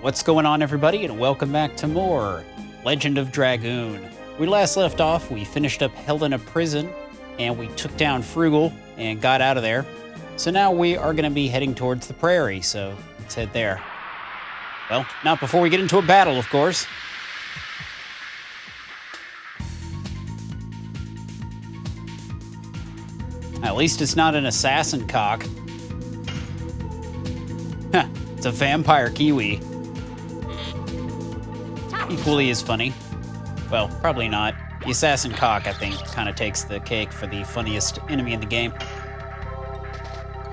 What's going on, everybody, and welcome back to more Legend of Dragoon. We last left off, we finished up held in a prison, and we took down Frugal and got out of there. So now we are going to be heading towards the Prairie, so let's head there. Well, not before we get into a battle, of course. At least it's not an assassin cock. Huh, it's a vampire kiwi. Equally as funny. Well, probably not. The assassin cock, I think, kind of takes the cake for the funniest enemy in the game.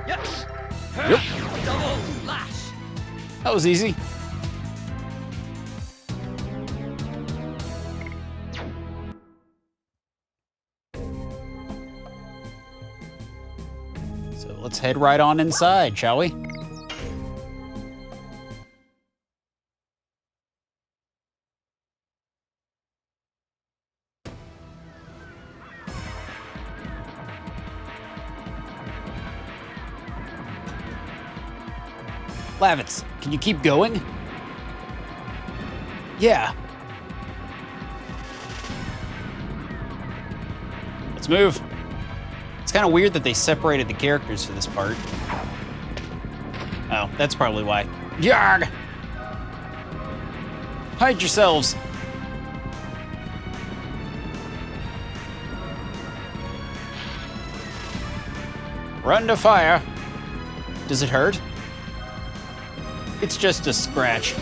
Yep. Double lash. That was easy. So let's head right on inside, shall we? Lavitz, can you keep going? Yeah. Let's move. It's kind of weird that they separated the characters for this part. Oh, that's probably why. Yarg! Hide yourselves! Run to fire. Does it hurt? It's just a scratch.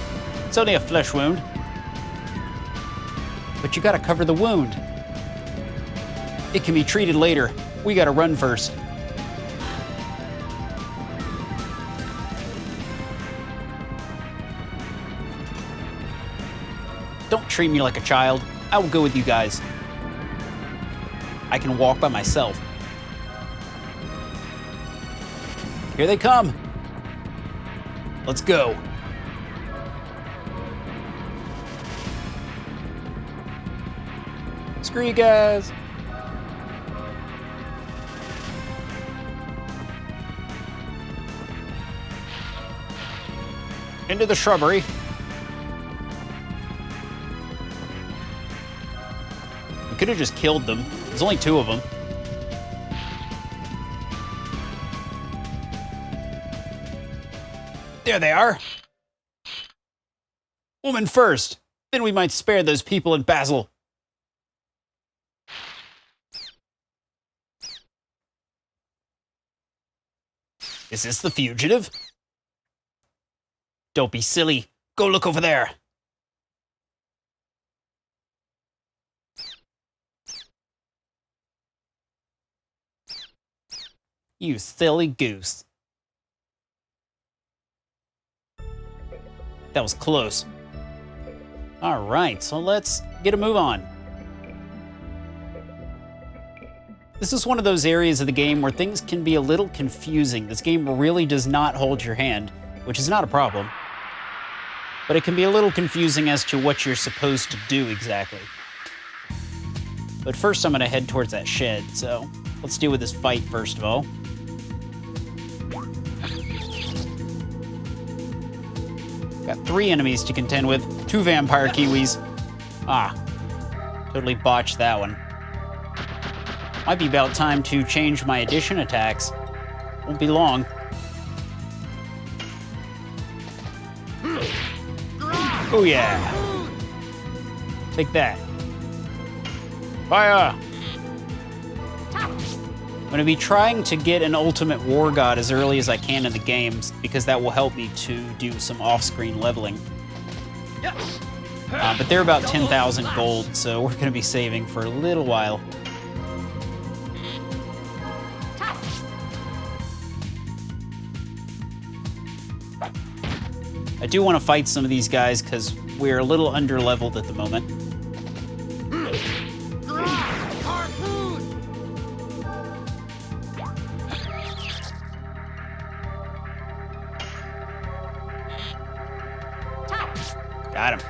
It's only a flesh wound. But you gotta cover the wound. It can be treated later. We gotta run first. Don't treat me like a child. I will go with you guys. I can walk by myself. Here they come. Let's go. Screw you guys. Into the shrubbery. We could have just killed them. There's only two of them. There they are. Woman first. Then we might spare those people in Basel. Is this the fugitive? Don't be silly. Go look over there. You silly goose. That was close. All right, so let's get a move on. This is one of those areas of the game where things can be a little confusing. This game really does not hold your hand, which is not a problem. But it can be a little confusing as to what you're supposed to do exactly. But first I'm gonna head towards that shed, so let's deal with this fight first of all. Got 3 enemies to contend with, 2 vampire kiwis. Ah, totally botched that one. Might be about time to change my addition attacks. Won't be long. Oh yeah. Take that. Fire! I'm going to be trying to get an ultimate war god as early as I can in the games because that will help me to do some off-screen leveling. But they're about 10,000 gold, so we're going to be saving for a little while. I do want to fight some of these guys because we're a little under-leveled at the moment. Got him.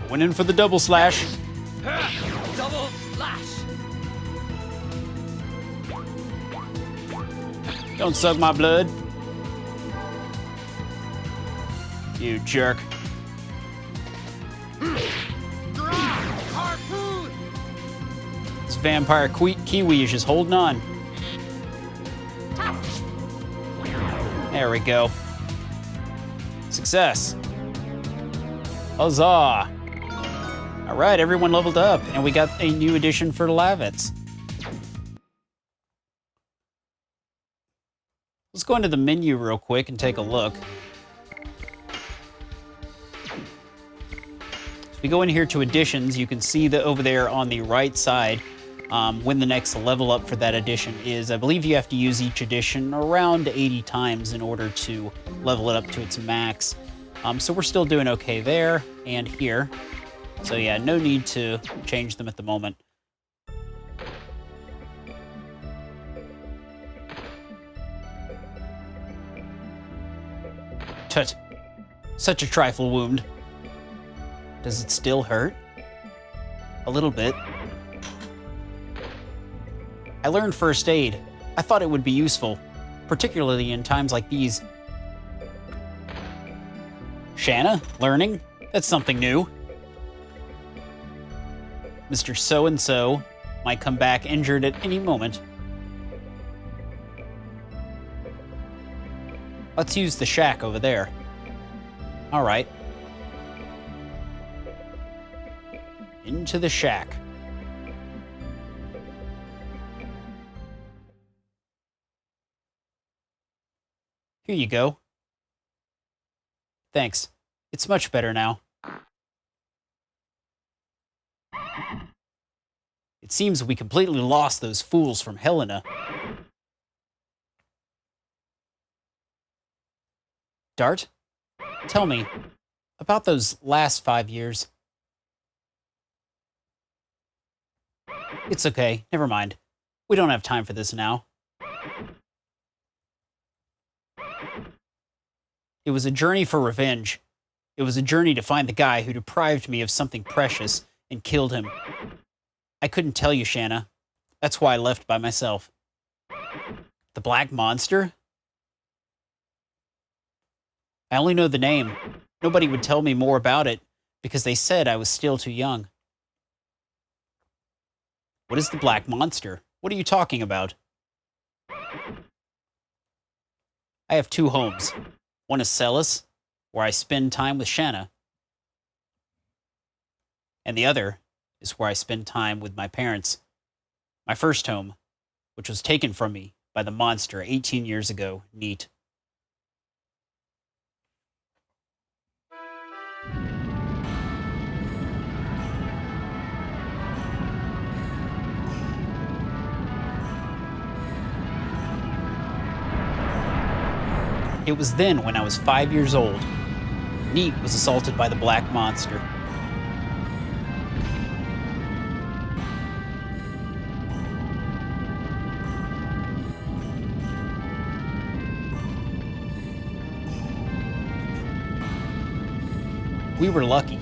Going in for the double slash. Double slash. Don't suck my blood. You jerk. Harpoon! This vampire kiwi is just holding on. There we go. Success. Huzzah. All right, everyone leveled up, and we got a new addition for the Lavets. Let's go into the menu real quick and take a look. If we go in here to additions, you can see that over there on the right side, when the next level up for that edition is. I believe you have to use each edition around 80 times in order to level it up to its max. So we're still doing okay there and here. So yeah, no need to change them at the moment. Tut. Such a trifle wound. Does it still hurt? A little bit. I learned first aid. I thought it would be useful, particularly in times like these. Shanna, learning? That's something new. Mr. So-and-so might come back injured at any moment. Let's use the shack over there. All right. Into the shack. Here you go. Thanks. It's much better now. It seems we completely lost those fools from Helena. Dart? Tell me, about those last 5 years. It's okay, never mind. We don't have time for this now. It was a journey for revenge. It was a journey to find the guy who deprived me of something precious and killed him. I couldn't tell you, Shanna. That's why I left by myself. The Black Monster? I only know the name. Nobody would tell me more about it because they said I was still too young. What is the Black Monster? What are you talking about? I have two homes. One is Celis, where I spend time with Shanna. And the other is where I spend time with my parents. My first home, which was taken from me by the monster 18 years ago, Neat. It was then when I was 5 years old. Neat was assaulted by the Black Monster. We were lucky.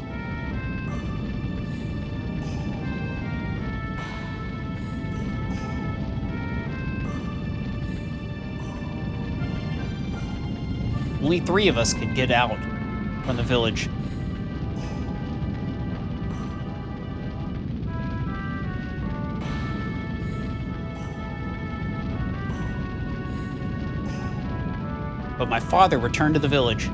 Only 3 of us could get out from the village. But my father returned to the village.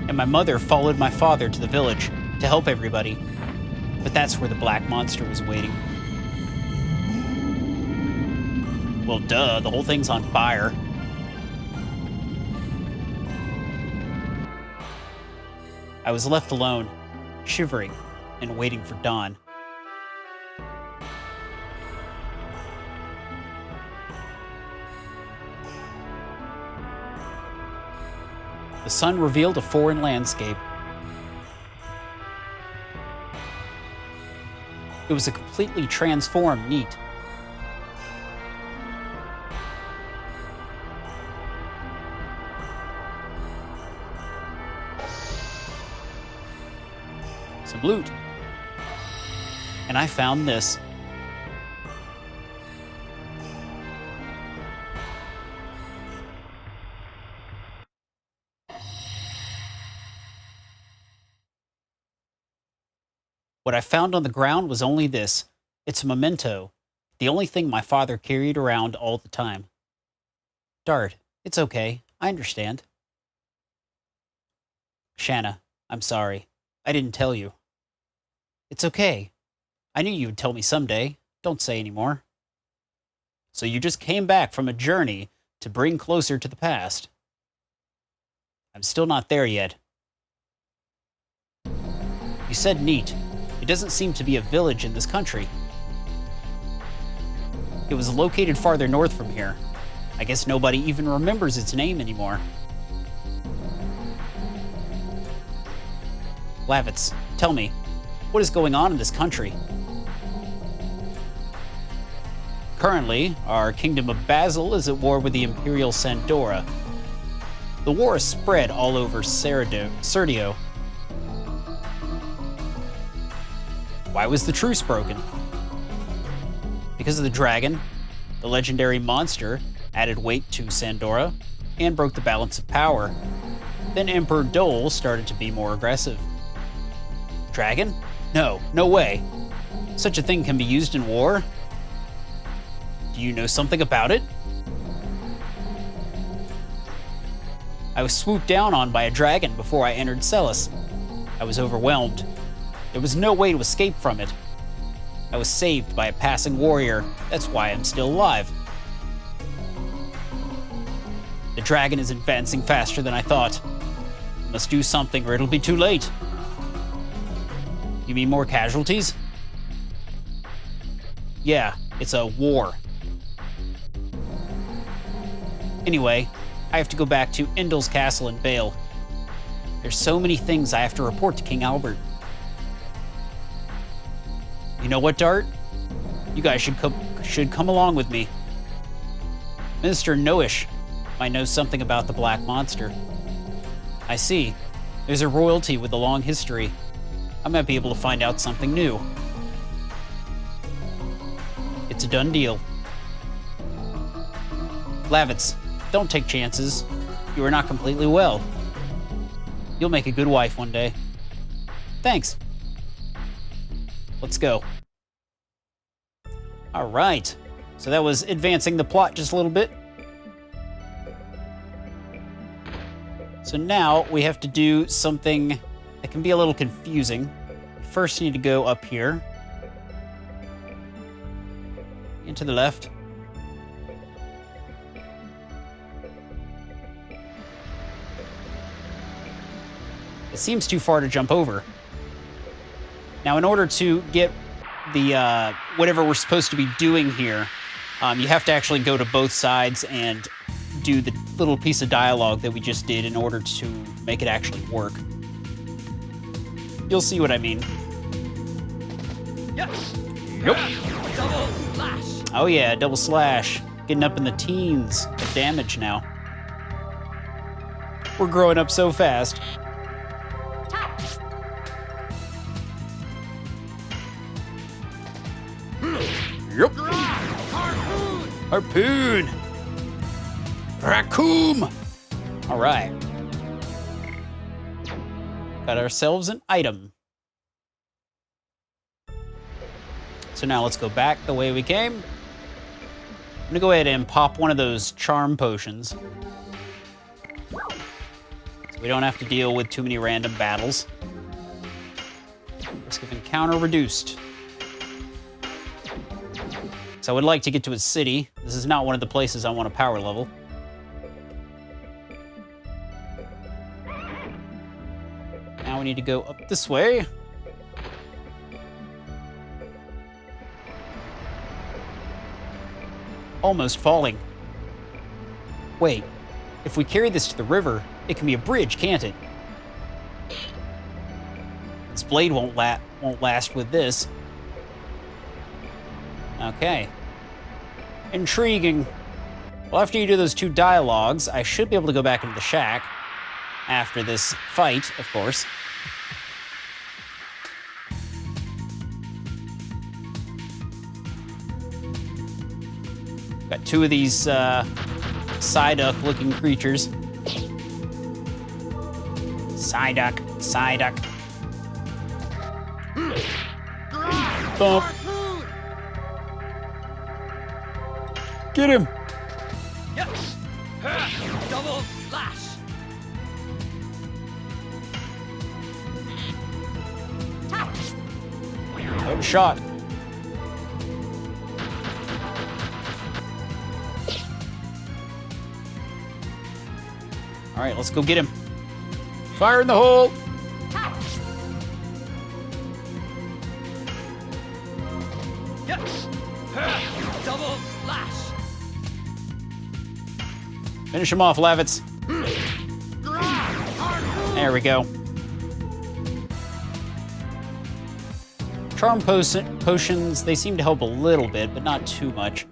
And my mother followed my father to the village to help everybody. But that's where the Black Monster was waiting. Well, duh, the whole thing's on fire. I was left alone, shivering and waiting for dawn. The sun revealed a foreign landscape. It was a completely transformed Neat. some loot. And I found this. What I found on the ground was only this. It's a memento. The only thing my father carried around all the time. Dart, it's okay. I understand. Shanna, I'm sorry. I didn't tell you. It's okay. I knew you would tell me someday. Don't say any more. So you just came back from a journey to bring closer to the past. I'm still not there yet. You said neat. It doesn't seem to be a village in this country. It was located farther north from here. I guess nobody even remembers its name anymore. Lavitz, tell me, what is going on in this country? Currently, our kingdom of Basil is at war with the Imperial Sandora. The war has spread all over Serdio. Why was the truce broken? Because of the dragon, the legendary monster added weight to Sandora and broke the balance of power. Then Emperor Dole started to be more aggressive. Dragon? No, no way. Such a thing can be used in war? Do you know something about it? I was swooped down on by a dragon before I entered Celis. I was overwhelmed. There was no way to escape from it. I was saved by a passing warrior. That's why I'm still alive. The dragon is advancing faster than I thought. I must do something or it'll be too late. You mean more casualties? Yeah, it's a war. Anyway, I have to go back to Indel's castle in Vale. There's so many things I have to report to King Albert. You know what, Dart? You guys should come along with me. Minister Noish might know something about the Black Monster. I see. There's a royalty with a long history. I might be able to find out something new. It's a done deal. Lavitz, don't take chances. You are not completely well. You'll make a good wife one day. Thanks. Let's go. All right. So that was advancing the plot just a little bit. So now we have to do something that can be a little confusing. First, you need to go up here. And to the left. It seems too far to jump over. Now, in order to get the whatever we're supposed to be doing here, you have to actually go to both sides and do the little piece of dialogue that we just did in order to make it actually work. You'll see what I mean. Yep. Yep. Double slash. Oh yeah, double slash. Getting up in the teens of damage now. We're growing up so fast. Yep. Harpoon. Harpoon. Raccoon. All right. Got ourselves an item. So now let's go back the way we came. I'm gonna go ahead and pop one of those charm potions. So we don't have to deal with too many random battles. Risk of encounter reduced. So I would like to get to a city. This is not one of the places I want to power level. Now we need to go up this way. Almost falling. Wait, if we carry this to the river, it can be a bridge, can't it? This blade won't last with this. Okay. Intriguing. Well, after you do those two dialogues, I should be able to go back into the shack. After this fight, of course. Got two of these Psyduck-looking creatures. Psyduck, Psyduck. Thump. Get him! Yep. Double slash. Good shot. All right, let's go get him. Fire in the hole! Yep. Double slash. Finish him off, Lavitz. There we go. Charm potions, they seem to help a little bit, but not too much.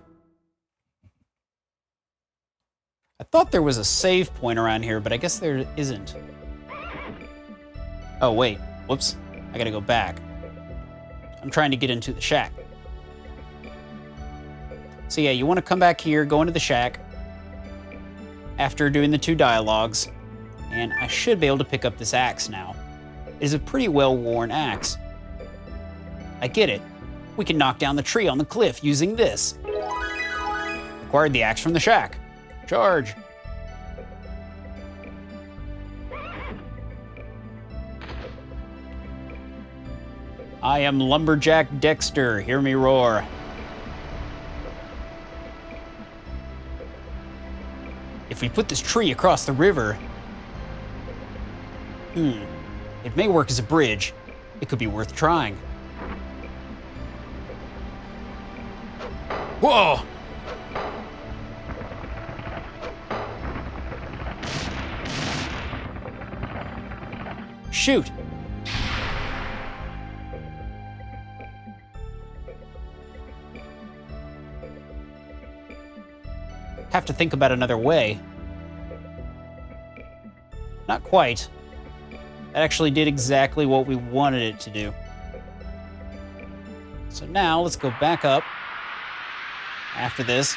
I thought there was a save point around here, but I guess there isn't. Oh, wait. Whoops. I gotta go back. I'm trying to get into the shack. So yeah, you want to come back here, go into the shack after doing the 2 dialogues, and I should be able to pick up this axe now. It is a pretty well-worn axe. I get it. We can knock down the tree on the cliff using this. Acquired the axe from the shack. Charge. I am Lumberjack Dexter. Hear me roar. If we put this tree across the river... It may work as a bridge. It could be worth trying. Whoa! Shoot! Have to think about another way. Not quite. That actually did exactly what we wanted it to do. So now let's go back up after this.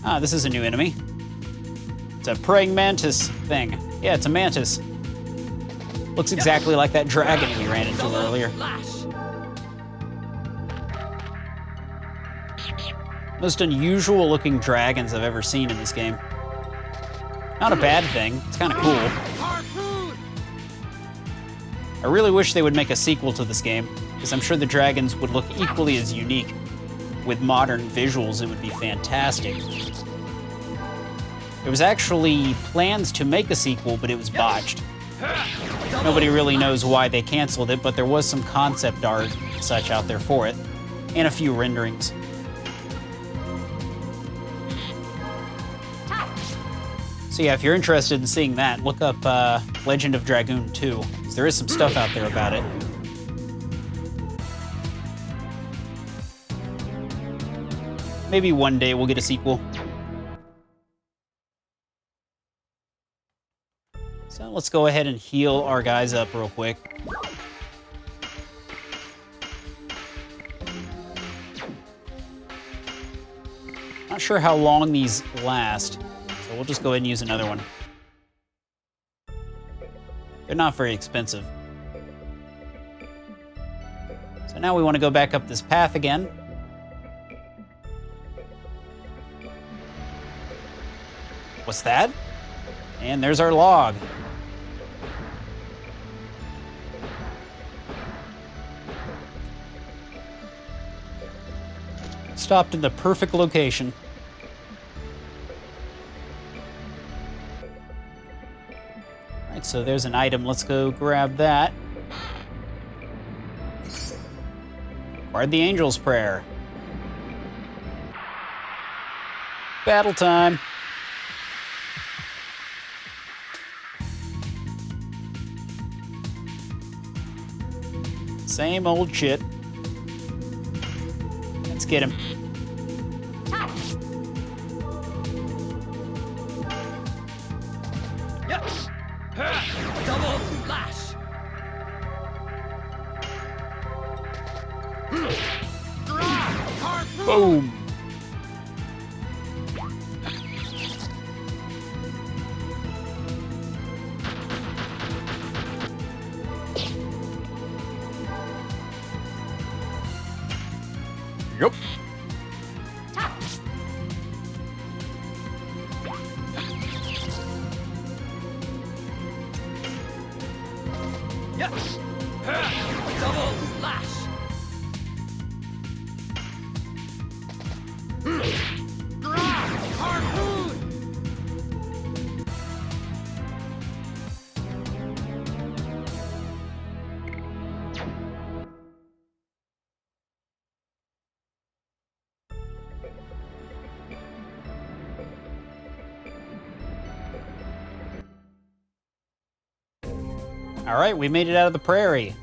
Ah, this is a new enemy. It's a praying mantis thing. Yeah, it's a mantis. Looks exactly like that dragon we ran into earlier. Most unusual looking dragons I've ever seen in this game. Not a bad thing, it's kind of cool. I really wish they would make a sequel to this game, because I'm sure the dragons would look equally as unique. With modern visuals, it would be fantastic. There was actually plans to make a sequel, but it was botched. Nobody really knows why they canceled it, but there was some concept art and such out there for it, and a few renderings. So yeah, if you're interested in seeing that, look up Legend of Dragoon 2, because there is some stuff out there about it. Maybe one day we'll get a sequel. So let's go ahead and heal our guys up real quick. Not sure how long these last. So we'll just go ahead and use another one. They're not very expensive. So now we want to go back up this path again. What's that? And there's our log. Stopped in the perfect location. So there's an item. Let's go grab that. Acquired the Angel's Prayer. Battle time. Same old shit. Let's get him. Double slash. Boom. Yep. Yes. Double lash. Harpoon. All right, we made it out of the prairie.